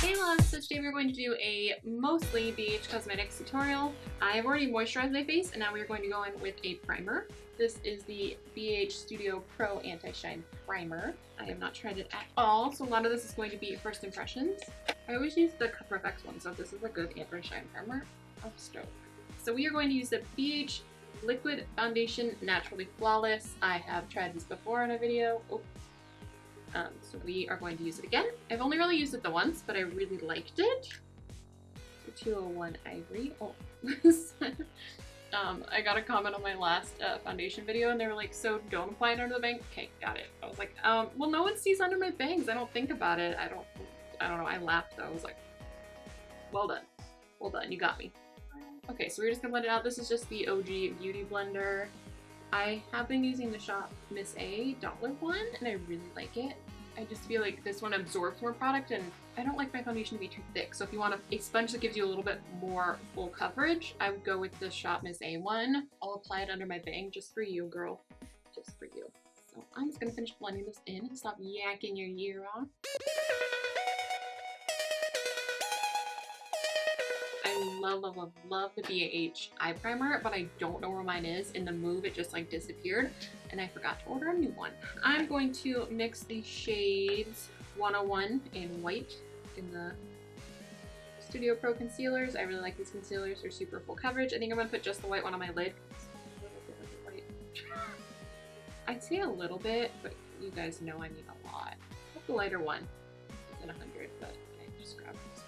Hey loves, so today we're going to do a mostly BH Cosmetics tutorial. I have already moisturized my face and now we're going to go in with a primer. This is the BH Studio Pro Anti-Shine Primer. I have not tried it at all, so a lot of this is going to be first impressions. I always use the Cover FX one, so if this is a good anti-shine primer, I'm stoked. So we are going to use the BH Liquid Foundation Naturally Flawless. I have tried this before in a video. So we are going to use it again. I've only really used it the once, but I really liked it. So 201 Ivory. Oh. I got a comment on my last foundation video and they were like, so don't apply it under the bangs? Okay, got it. I was like, well, no one sees under my bangs. I don't think about it. I don't know. I laughed though. I was like, well done. Well done. You got me. Okay, so we're just gonna blend it out. This is just the OG Beauty Blender. I have been using the Shop Miss A Dazzler one and I really like it. I just feel like this one absorbs more product and I don't like my foundation to be too thick. So if you want a sponge that gives you a little bit more full coverage, I would go with the Shop Miss A one. I'll apply it under my bang just for you, girl. Just for you. So I'm just gonna finish blending this in. Stop yakking your ear off. I love the BH eye primer, but I don't know where mine is. In the move, it just like disappeared and I forgot to order a new one. I'm going to mix the shades 101 and white in the Studio Pro concealers. I really like these concealers. They're super full coverage. I think I'm gonna put just the white one on my lid. I'd say a little bit, but you guys know I mean a lot. The lighter one is at 100, but I just grabbed this one.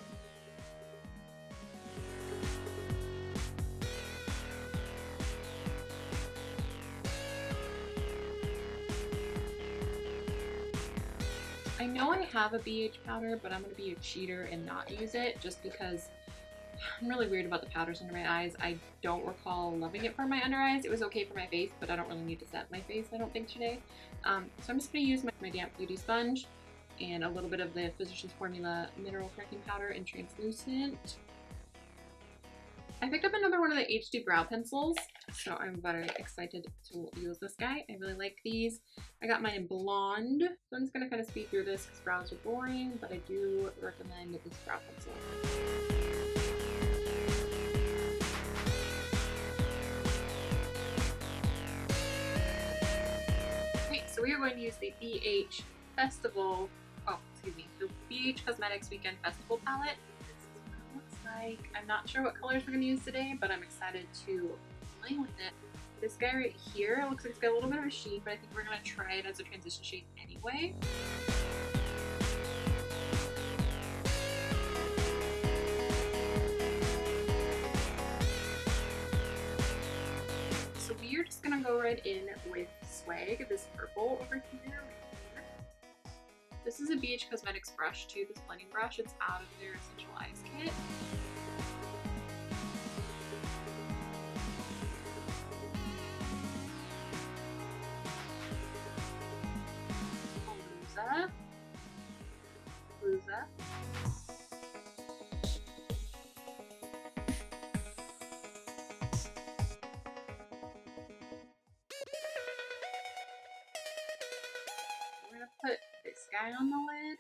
I know I have a BH powder, but I'm going to be a cheater and not use it just because I'm really weird about the powders under my eyes. I don't recall loving it for my under eyes. It was okay for my face, but I don't really need to set my face, I don't think, today. So I'm just going to use my damp beauty sponge and a little bit of the Physicians Formula Mineral Correcting Powder in Translucent. I picked up another one of the HD brow pencils, so I'm very excited to use this guy. I really like these. I got mine in blonde, so I'm just going to kind of speed through this because brows are boring, but I do recommend this brow pencil. Okay, so we are going to use the BH Festival, the BH Cosmetics Weekend Festival palette. Like, I'm not sure what colors we're going to use today, but I'm excited to play with it. This guy right here looks like it's got a little bit of a sheen, but I think we're going to try it as a transition shade anyway. So we are just going to go right in with Swag, this purple over here. This is a BH Cosmetics brush too, this blending brush. It's out of their Essential Eyes kit. Bluza. We're gonna put this guy on the lid.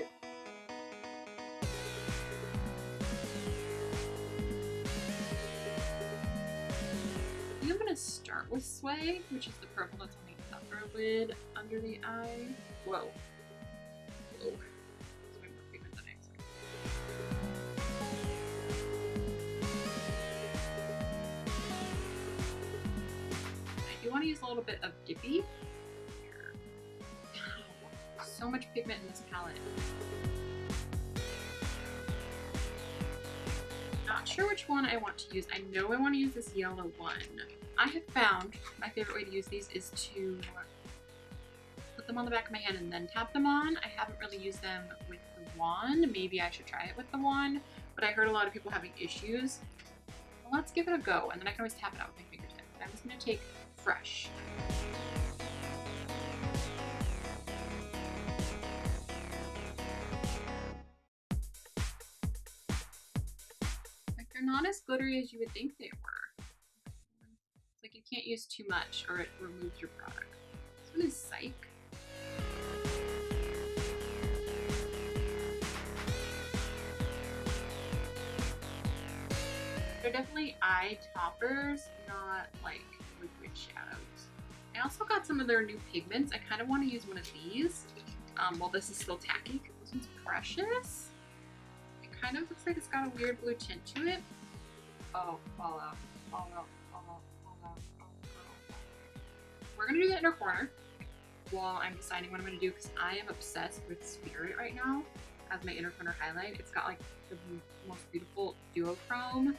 I think I'm gonna start with Sway, which is the purple that's on the upper lid under the eye. Whoa. Whoa. That's way more pigment than I expected. I do want to use a little bit of Dippy. Wow, so much pigment in this palette. Not sure which one I want to use. I know I want to use this yellow one. I have found my favorite way to use these is to put them on the back of my hand and then tap them on. I haven't really used them with the wand. Maybe I should try it with the wand, but I heard a lot of people having issues. Well, let's give it a go, and then I can always tap it out with my fingertip. But I'm just going to take Fresh. Like, they're not as glittery as you would think they were. It's like you can't use too much or it removes your product. This one is Psych. eye toppers, not like liquid shadows. I also got some of their new pigments. I kind of want to use one of these. Well, this is still tacky because this one's precious. It kind of looks like it's got a weird blue tint to it. Oh, fall out, fall out, fall out, fall out, fall out. We're gonna do the inner corner while I'm deciding what I'm gonna do because I am obsessed with Spirit right now as my inner corner highlight. It's got like the most beautiful duochrome.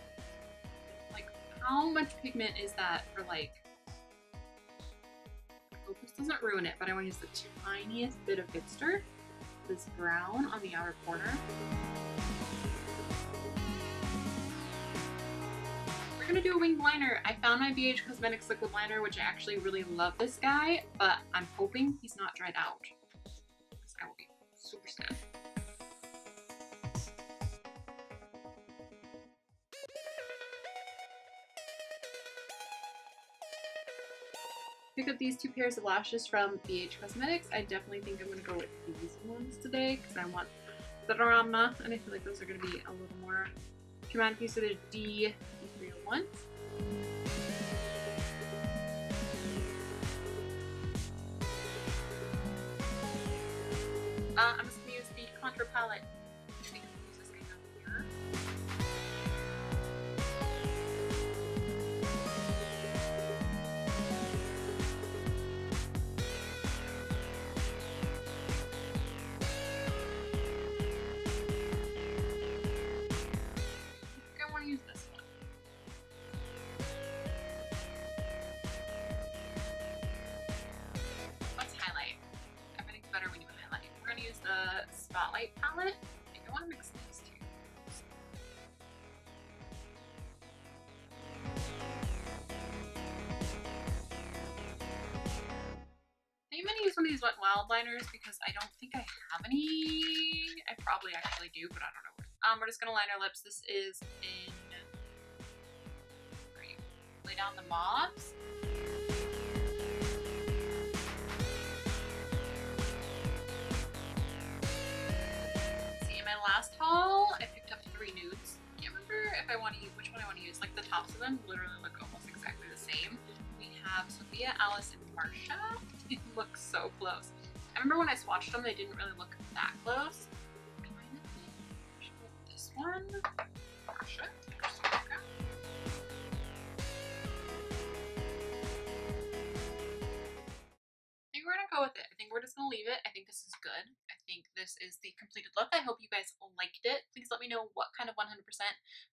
Like, how much pigment is that for like, I hope this doesn't ruin it, but I want to use the tiniest bit of hipster, this brown on the outer corner. We're gonna do a winged liner. I found my BH Cosmetics liquid liner, which I actually really love this guy, but I'm hoping he's not dried out. This guy will be super sad. Pick up these 2 pairs of lashes from BH Cosmetics. I definitely think I'm going to go with these ones today because I want the drama, and I feel like those are going to be a little more dramatic. So they're D301s. I'm just going to use the contour palette. I think I'm going to use this guy down here. Use this one. Let's highlight. Everything's better when you highlight. We're gonna use the Spotlight palette. I think I want to mix these two. I think I'm gonna use one of these Wet n Wild liners because I don't think I have any. I probably actually do, but I don't know where. We're just gonna line our lips. This is in lay down the mauves. See, in my last haul, I picked up 3 nudes. I can't remember if I want to use which one I want to use. Like the tops of them literally look almost exactly the same. We have Sophia, Alice, and Marcia. They look so close. I remember when I swatched them, they didn't really look that close. This one, Marcia. I think we're gonna go with it. I think we're just gonna leave it. I think this is good. I think this is the completed look. I hope you guys liked it. Please let me know what kind of 100%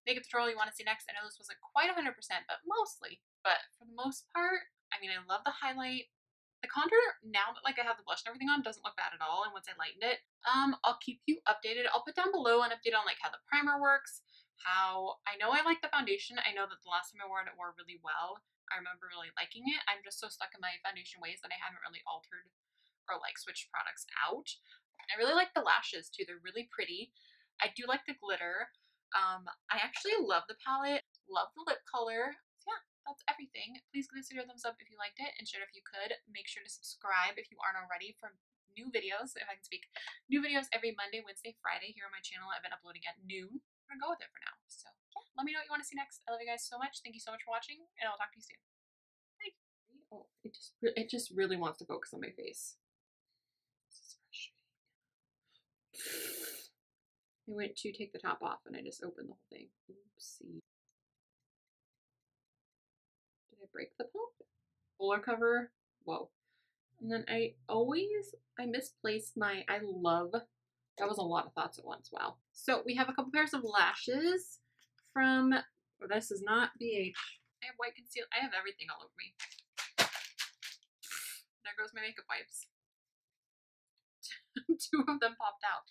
makeup tutorial you want to see next. I know this wasn't quite 100%, but mostly. But for the most part, I mean, I love the highlight. The contour, now that like I have the blush and everything on, doesn't look bad at all. And once I lightened it, I'll keep you updated. I'll put down below an update on like how the primer works, how I know I like the foundation. I know that the last time I wore it wore really well. I remember really liking it. I'm just so stuck in my foundation ways that I haven't really altered or like switched products out. I really like the lashes too. They're really pretty. I do like the glitter. I actually love the palette, love the lip color. So yeah, that's everything. Please give this video a thumbs up if you liked it and share it if you could. Make sure to subscribe if you aren't already for new videos, if I can speak. New videos every Monday, Wednesday, Friday here on my channel. I've been uploading at noon. I'm gonna go with it for now. So yeah, let me know what you want to see next. I love you guys so much. Thank you so much for watching, and I'll talk to you soon. Bye. Oh, it just really wants to focus on my face. I went to take the top off and I just opened the whole thing. Oopsie. Did I break the pump? Fuller cover. Whoa. And then I misplaced my, that was a lot of thoughts at once. Wow. So we have a couple pairs of lashes from, this is not BH. I have white concealer. I have everything all over me. There goes my makeup wipes. 2 of them popped out.